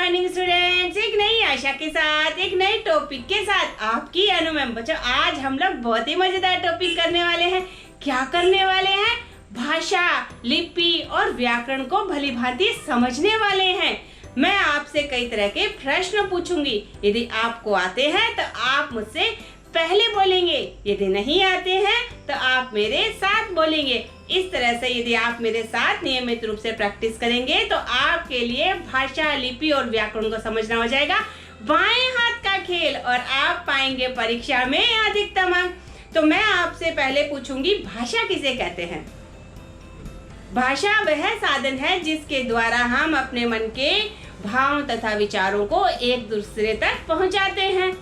Morning students, एक नई आशा के साथ एक नए टॉपिक के साथ आपकी अनु मैम। बच्चों, आज हम लोग बहुत ही मजेदार टॉपिक करने वाले हैं। क्या करने वाले हैं? भाषा, लिपि और व्याकरण को भली भांति समझने वाले हैं। मैं आपसे कई तरह के प्रश्न पूछूंगी। यदि आपको आते हैं तो आप मुझसे पहले बोलेंगे, यदि नहीं आते हैं तो आप मेरे साथ बोलेंगे। इस तरह से यदि आप मेरे साथ नियमित रूप से प्रैक्टिस करेंगे तो आपके लिए भाषा, लिपि और व्याकरण को समझना हो जाएगा बाएं हाथ का खेल और आप पाएंगे परीक्षा में अधिकतम अंक। तो मैं आपसे पहले पूछूंगी, भाषा किसे कहते हैं? भाषा वह साधन है जिसके द्वारा हम अपने मन के भाव तथा विचारों को एक दूसरे तक पहुंचाते हैं,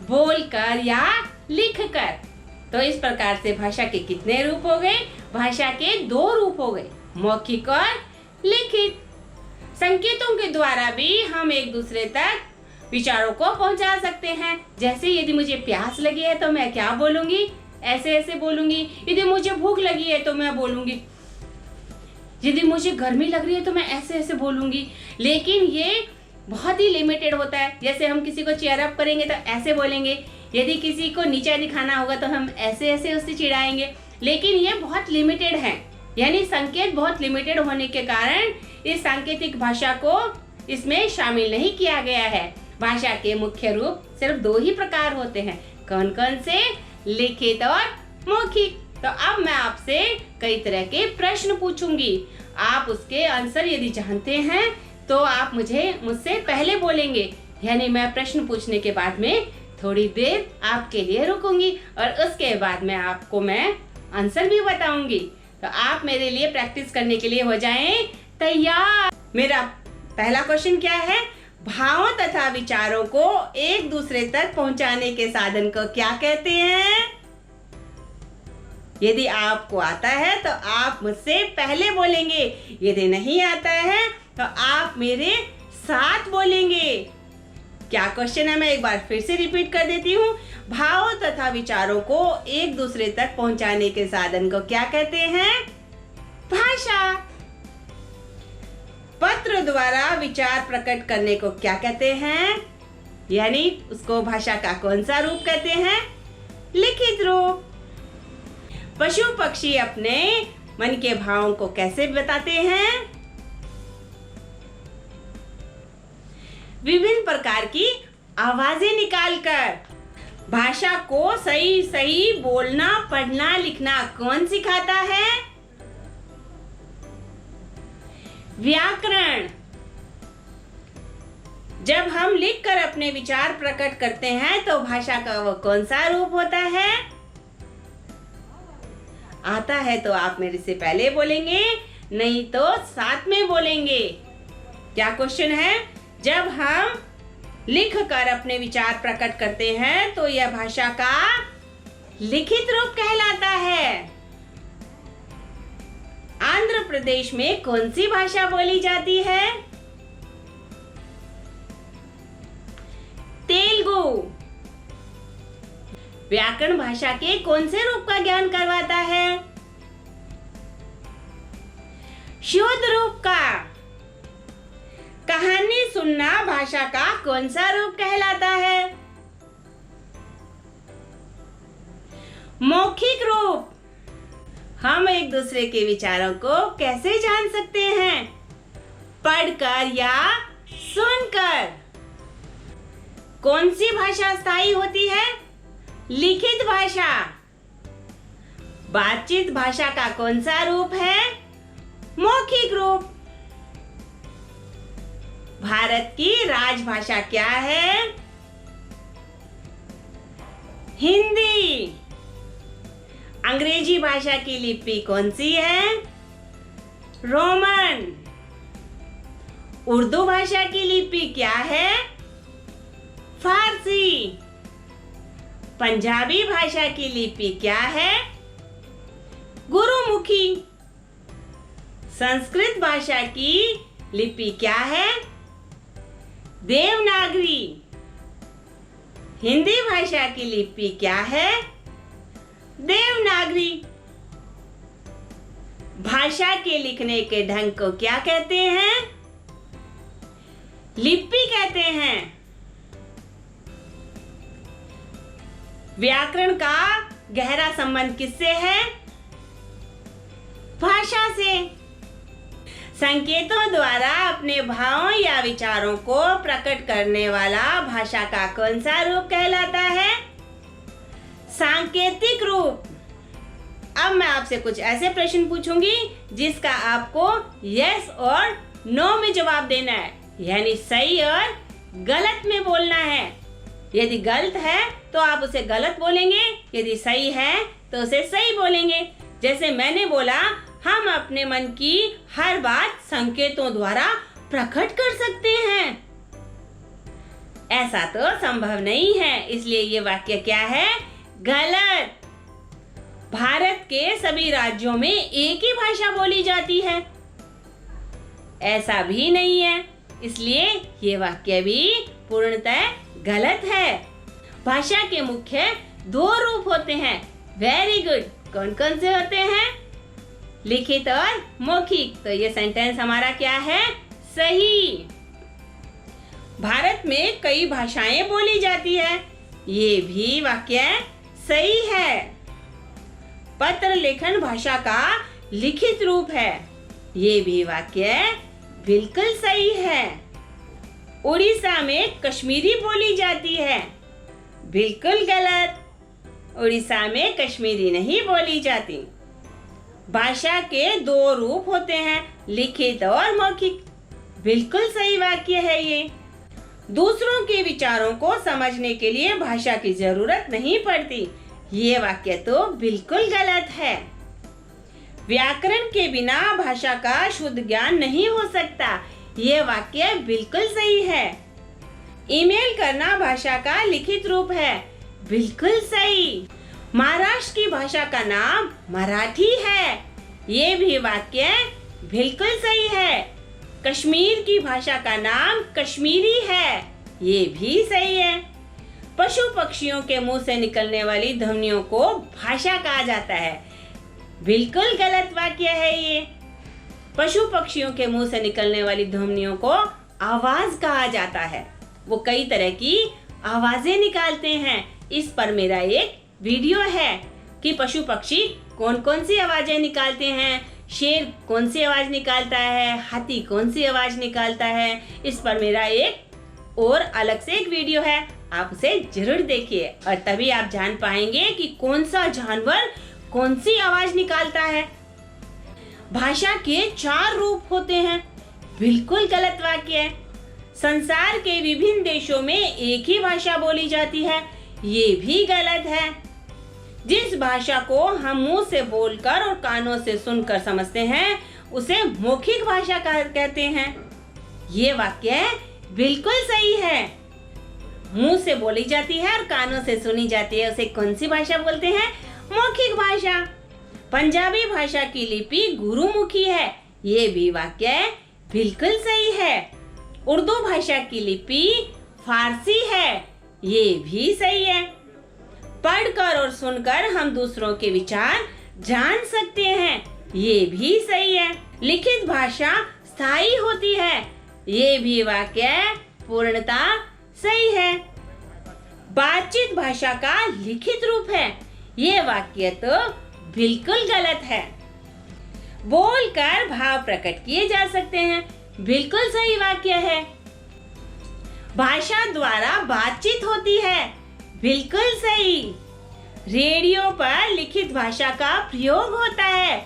बोलकर या लिखकर। तो इस प्रकार से भाषा के कितने रूप हो गए? भाषा के 2 रूप हो गए, मौखिक और लिखित। संकेतों के द्वारा भी हम एक दूसरे तक विचारों को पहुंचा सकते हैं। जैसे यदि मुझे प्यास लगी है तो मैं क्या बोलूंगी? ऐसे ऐसे बोलूंगी। यदि मुझे भूख लगी है तो मैं बोलूंगी। यदि मुझे गर्मी लग रही है तो मैं ऐसे ऐसे बोलूंगी। लेकिन ये बहुत ही लिमिटेड होता है। जैसे हम किसी को चीयर अप करेंगे तो ऐसे बोलेंगे, यदि किसी को नीचा दिखाना होगा तो हम ऐसे ऐसे उससे चिढ़ाएंगे। लेकिन ये बहुत लिमिटेड है, यानी संकेत बहुत लिमिटेड होने के कारण इस सांकेतिक भाषा को इसमें शामिल नहीं किया गया है। भाषा के मुख्य रूप सिर्फ 2 ही प्रकार होते हैं। कौन कौन से? लिखित और मौखिक। तो अब मैं आपसे कई तरह के प्रश्न पूछूंगी। आप उसके आंसर यदि जानते हैं तो आप मुझसे पहले बोलेंगे, यानी मैं प्रश्न पूछने के बाद में थोड़ी देर आपके लिए रुकूंगी और उसके बाद में आपको मैं आंसर भी बताऊंगी। तो आप मेरे लिए प्रैक्टिस करने के लिए हो जाएं तैयार। मेरा पहला क्वेश्चन क्या है? भावों तथा विचारों को एक दूसरे तक पहुंचाने के साधन को क्या कहते हैं? यदि आपको आता है तो आप मुझसे पहले बोलेंगे, यदि नहीं आता है तो आप मेरे साथ बोलेंगे। क्या क्वेश्चन है? मैं एक बार फिर से रिपीट कर देती हूँ। भावों तथा विचारों को एक दूसरे तक पहुंचाने के साधन को क्या कहते हैं? भाषा। पत्र द्वारा विचार प्रकट करने को क्या कहते हैं? यानी उसको भाषा का कौन सा रूप कहते हैं? लिखित रूप। पशु पक्षी अपने मन के भावों को कैसे बताते हैं? विभिन्न प्रकार की आवाजें निकालकर। भाषा को सही सही बोलना, पढ़ना, लिखना कौन सिखाता है? व्याकरण। जब हम लिखकर अपने विचार प्रकट करते हैं तो भाषा का वो कौन सा रूप होता है? आता है तो आप मेरे से पहले बोलेंगे, नहीं तो साथ में बोलेंगे। क्या क्वेश्चन है? जब हम लिखकर अपने विचार प्रकट करते हैं तो यह भाषा का लिखित रूप कहलाता है। आंध्र प्रदेश में कौन सी भाषा बोली जाती है? तेलुगु। व्याकरण भाषा के कौन से रूप का ज्ञान करवाता है? शुद्ध रूप का। कहानी सुनना भाषा का कौन सा रूप कहलाता है? मौखिक रूप। हम एक दूसरे के विचारों को कैसे जान सकते हैं? पढ़कर या सुनकर। कौन सी भाषा स्थायी होती है? लिखित भाषा। बातचीत भाषा का कौन सा रूप है? मौखिक रूप। भारत की राजभाषा क्या है? हिंदी। अंग्रेजी भाषा की लिपि कौन सी है? रोमन। उर्दू भाषा की लिपि क्या है? फारसी। पंजाबी भाषा की लिपि क्या है? गुरुमुखी। संस्कृत भाषा की लिपि क्या है? देवनागरी। हिंदी भाषा की लिपि क्या है? देवनागरी। भाषा के लिखने के ढंग को क्या कहते हैं? लिपि कहते हैं। व्याकरण का गहरा संबंध किससे है? भाषा से। संकेतों द्वारा अपने भावों या विचारों को प्रकट करने वाला भाषा का कौन सा रूप कहलाता है? सांकेतिक रूप। अब मैं आपसे कुछ ऐसे प्रश्न पूछूंगी जिसका आपको यस और नो में जवाब देना है, यानी सही और गलत में बोलना है। यदि गलत है तो आप उसे गलत बोलेंगे, यदि सही है तो उसे सही बोलेंगे। जैसे मैंने बोला, हम अपने मन की हर बात संकेतों द्वारा प्रकट कर सकते हैं। ऐसा तो संभव नहीं है, इसलिए ये वाक्य क्या है? गलत। भारत के सभी राज्यों में एक ही भाषा बोली जाती है, ऐसा भी नहीं है, इसलिए ये वाक्य भी पूर्णतः गलत है। भाषा के मुख्य 2 रूप होते हैं। Very good. कौन कौन से होते हैं? लिखित और मौखिक। तो ये सेंटेंस हमारा क्या है? सही। भारत में कई भाषाएं बोली जाती है, ये भी वाक्य सही है। पत्र लेखन भाषा का लिखित रूप है, ये भी वाक्य बिल्कुल सही है। उड़ीसा में कश्मीरी बोली जाती है, बिल्कुल गलत। उड़ीसा में कश्मीरी नहीं बोली जाती। भाषा के 2 रूप होते हैं, लिखित और मौखिक। बिल्कुल सही वाक्य है ये। दूसरों के विचारों को समझने के लिए भाषा की जरूरत नहीं पड़ती, ये वाक्य तो बिल्कुल गलत है। व्याकरण के बिना भाषा का शुद्ध ज्ञान नहीं हो सकता, ये वाक्य बिल्कुल सही है। ईमेल करना भाषा का लिखित रूप है, बिल्कुल सही। महाराष्ट्र की भाषा का नाम मराठी है, ये भी वाक्य बिल्कुल सही है। कश्मीर की भाषा का नाम कश्मीरी है, ये भी सही है। पशु पक्षियों के मुंह से निकलने वाली ध्वनियों को भाषा कहा जाता है, बिल्कुल गलत वाक्य है ये। पशु पक्षियों के मुंह से निकलने वाली ध्वनियों को आवाज कहा जाता है, वो कई तरह की आवाजें निकालते हैं। इस पर मेरा एक वीडियो है कि पशु पक्षी कौन कौन सी आवाजें निकालते हैं, शेर कौन सी आवाज निकालता है, हाथी कौन सी आवाज निकालता है। इस पर मेरा एक और अलग से एक वीडियो है, आप उसे जरूर देखिए और तभी आप जान पाएंगे कि कौन सा जानवर कौन सी आवाज निकालता है। भाषा के 4 रूप होते हैं, बिल्कुल गलत वाक्य है। संसार के विभिन्न देशों में एक ही भाषा बोली जाती है, ये भी गलत है। जिस भाषा को हम मुंह से बोलकर और कानों से सुनकर समझते हैं उसे मौखिक भाषा कहते हैं, ये वाक्य बिल्कुल सही है। मुंह से बोली जाती है और कानों से सुनी जाती है, उसे कौन सी भाषा बोलते हैं? मौखिक भाषा। पंजाबी भाषा की लिपि गुरुमुखी है, ये भी वाक्य बिल्कुल सही है। उर्दू भाषा की लिपि फारसी है, ये भी सही है। पढ़कर और सुनकर हम दूसरों के विचार जान सकते हैं, ये भी सही है। लिखित भाषा स्थायी होती है, ये भी वाक्य पूर्णतः सही है। बातचीत भाषा का लिखित रूप है, ये वाक्य तो बिल्कुल गलत है। बोलकर भाव प्रकट किए जा सकते हैं, बिल्कुल सही वाक्य है। भाषा द्वारा बातचीत होती है, बिल्कुल सही। रेडियो पर लिखित भाषा का प्रयोग होता है,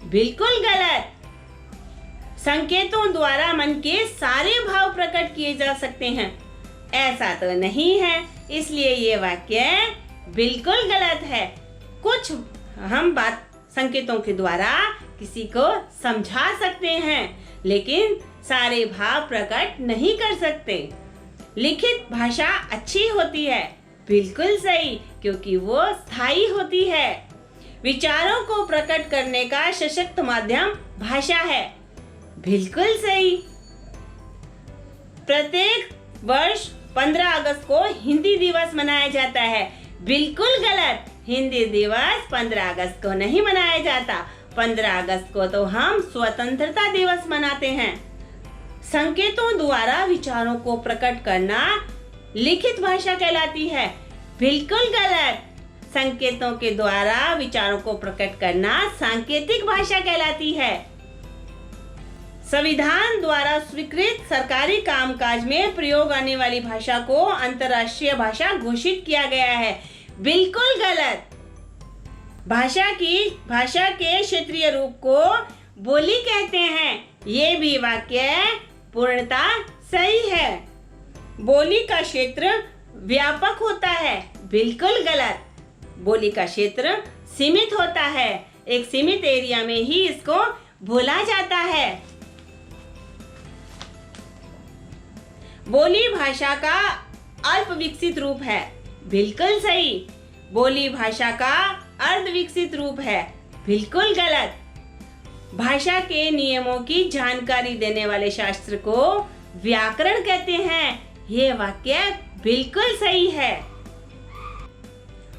बिल्कुल गलत। संकेतों द्वारा मन के सारे भाव प्रकट किए जा सकते हैं, ऐसा तो नहीं है, इसलिए ये वाक्य बिल्कुल गलत है। कुछ हम बात संकेतों के द्वारा किसी को समझा सकते हैं, लेकिन सारे भाव प्रकट नहीं कर सकते। लिखित भाषा अच्छी होती है, बिल्कुल सही, क्योंकि वो स्थायी होती है। विचारों को प्रकट करने का सशक्त माध्यम भाषा है, बिल्कुल सही। प्रत्येक वर्ष 15 अगस्त को हिंदी दिवस मनाया जाता है, बिल्कुल गलत। हिंदी दिवस 15 अगस्त को नहीं मनाया जाता, 15 अगस्त को तो हम स्वतंत्रता दिवस मनाते हैं। संकेतों द्वारा विचारों को प्रकट करना लिखित भाषा कहलाती है। बिल्कुल गलत। संकेतों के द्वारा विचारों को प्रकट करना सांकेतिक भाषा कहलाती है। संविधान द्वारा स्वीकृत सरकारी कामकाज में प्रयोग आने वाली भाषा को अंतर्राष्ट्रीय भाषा घोषित किया गया है। बिल्कुल गलत। भाषा के क्षेत्रीय रूप को बोली कहते हैं। ये भी वाक्य पूर्णता सही है। बोली का क्षेत्र व्यापक होता है। बिल्कुल गलत। बोली का क्षेत्र सीमित होता है। एक सीमित एरिया में ही इसको बोला जाता है। बोली भाषा का अल्प विकसित रूप है। बिल्कुल सही। बोली भाषा का अर्ध विकसित रूप है। बिल्कुल गलत। भाषा के नियमों की जानकारी देने वाले शास्त्र को व्याकरण कहते हैं। ये वाक्य बिल्कुल सही है।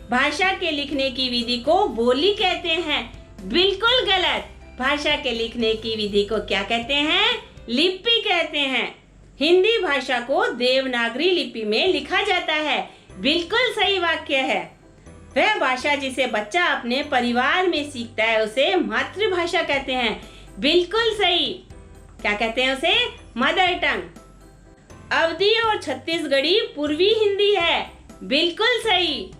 भाषा के लिखने की विधि को बोली कहते हैं। बिल्कुल गलत। भाषा के लिखने की विधि को क्या कहते हैं? लिपि कहते हैं। हिंदी भाषा को देवनागरी लिपि में लिखा जाता है। बिल्कुल सही वाक्य है। वह भाषा जिसे बच्चा अपने परिवार में सीखता है उसे मातृभाषा कहते हैं। बिल्कुल सही। क्या कहते हैं उसे? Mother tongue. अवधी और छत्तीसगढ़ी पूर्वी हिंदी है। बिल्कुल सही।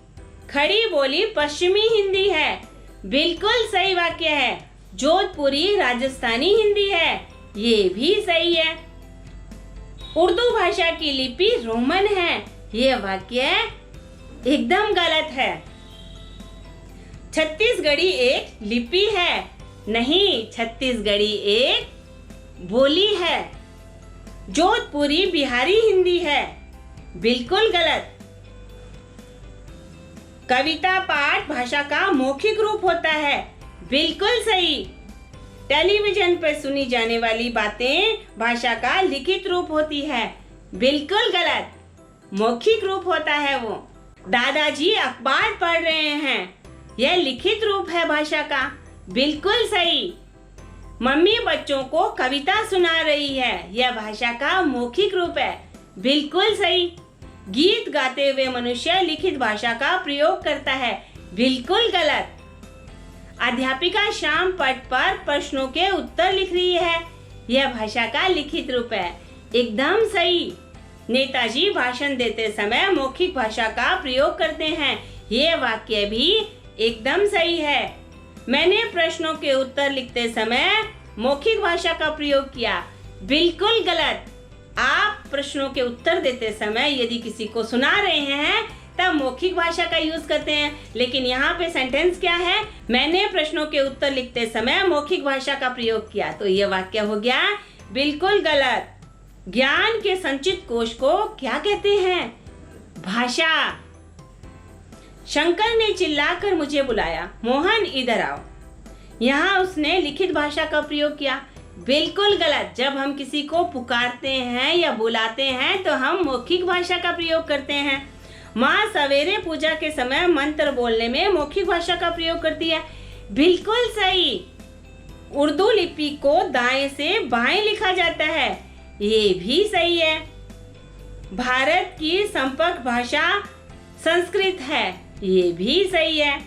खड़ी बोली पश्चिमी हिंदी है। बिल्कुल सही वाक्य है। जोधपुरी राजस्थानी हिंदी है। ये भी सही है। उर्दू भाषा की लिपि रोमन है। ये वाक्य एकदम गलत है। छत्तीसगढ़ी एक लिपि है। नहीं, छत्तीसगढ़ी एक बोली है। जोधपुरी बिहारी हिंदी है। बिल्कुल गलत। कविता पाठ भाषा का मौखिक रूप होता है। बिल्कुल सही। टेलीविजन पर सुनी जाने वाली बातें भाषा का लिखित रूप होती है। बिल्कुल गलत। मौखिक रूप होता है वो। दादाजी अखबार पढ़ रहे हैं। यह लिखित रूप है भाषा का। बिल्कुल सही। मम्मी बच्चों को कविता सुना रही है। यह भाषा का मौखिक रूप है। बिल्कुल सही। गीत गाते हुए मनुष्य लिखित भाषा का प्रयोग करता है। बिल्कुल गलत। अध्यापिका शाम पट पर प्रश्नों के उत्तर लिख रही है। यह भाषा का लिखित रूप है। एकदम सही। नेताजी भाषण देते समय मौखिक भाषा का प्रयोग करते हैं। यह वाक्य भी एकदम सही है। मैंने प्रश्नों के उत्तर लिखते समय मौखिक भाषा का प्रयोग किया। बिल्कुल गलत। आप प्रश्नों के उत्तर देते समय यदि किसी को सुना रहे हैं तब मौखिक भाषा का यूज करते हैं, लेकिन यहाँ पे सेंटेंस क्या है? मैंने प्रश्नों के उत्तर लिखते समय मौखिक भाषा का प्रयोग किया। तो ये वाक्य हो गया बिल्कुल गलत। ज्ञान के संचित कोश को क्या कहते हैं? भाषा। शंकर ने चिल्लाकर मुझे बुलाया, मोहन इधर आओ। यहाँ उसने लिखित भाषा का प्रयोग किया। बिल्कुल गलत। जब हम किसी को पुकारते हैं या बुलाते हैं तो हम मौखिक भाषा का प्रयोग करते हैं। माँ सवेरे पूजा के समय मंत्र बोलने में मौखिक भाषा का प्रयोग करती है। बिल्कुल सही। उर्दू लिपि को दाएं से बाएं लिखा जाता है। ये भी सही है। भारत की संपर्क भाषा संस्कृत है। ये भी सही है।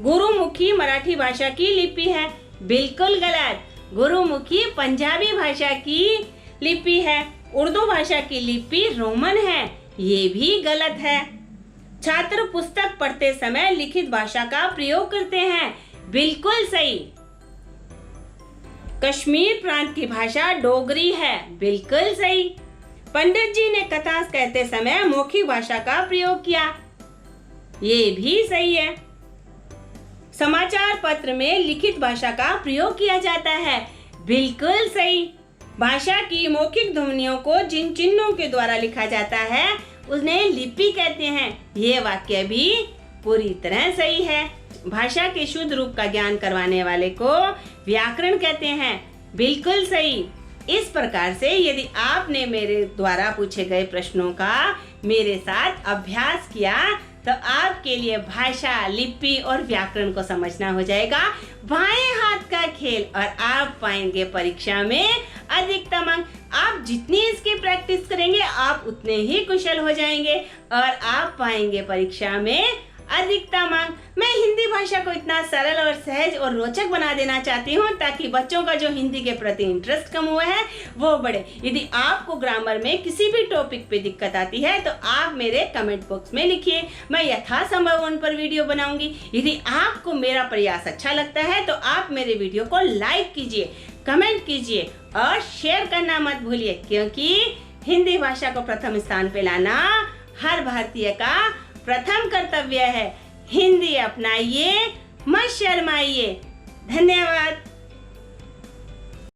गुरुमुखी मराठी भाषा की लिपि है। बिल्कुल गलत। गुरुमुखी पंजाबी भाषा की लिपि है। उर्दू भाषा की लिपि रोमन है। ये भी गलत है। छात्र पुस्तक पढ़ते समय लिखित भाषा का प्रयोग करते हैं। बिल्कुल सही। कश्मीर प्रांत की भाषा डोगरी है। बिल्कुल सही। पंडित जी ने कथा कहते समय मौखिक भाषा का प्रयोग किया। ये भी सही है। समाचार पत्र में लिखित भाषा का प्रयोग किया जाता है। बिल्कुल सही। भाषा की मौखिक ध्वनियों को जिन चिन्हों के द्वारा लिखा जाता है उन्हें लिपि कहते हैं। ये वाक्य भी पूरी तरह सही है। भाषा के शुद्ध रूप का ज्ञान करवाने वाले को व्याकरण कहते हैं। बिल्कुल सही। इस प्रकार से यदि आपने मेरे द्वारा पूछे गए प्रश्नों का मेरे साथ अभ्यास किया तो आपके लिए भाषा, लिपि और व्याकरण को समझना हो जाएगा बाएं हाथ का खेल और आप पाएंगे परीक्षा में अधिकतम अंक। आप जितनी इसकी प्रैक्टिस करेंगे आप उतने ही कुशल हो जाएंगे और आप पाएंगे परीक्षा में अधिकतम अंक। मैं हिंदी भाषा को इतना सरल और सहज और रोचक बना देना चाहती हूँ ताकि बच्चों का जो हिंदी के प्रति इंटरेस्ट कम हुआ है वो बढ़े। यदि आपको ग्रामर में किसी भी टॉपिक पे दिक्कत आती है तो आप मेरे कमेंट बॉक्स में लिखिए, मैं यथासंभव उन पर वीडियो बनाऊंगी। यदि आपको मेरा प्रयास अच्छा लगता है तो आप मेरे वीडियो को लाइक कीजिए, कमेंट कीजिए और शेयर करना मत भूलिए, क्योंकि हिंदी भाषा को प्रथम स्थान पे लाना हर भारतीय का प्रथम कर्तव्य है। हिंदी अपनाइए, मत शर्माइए। धन्यवाद।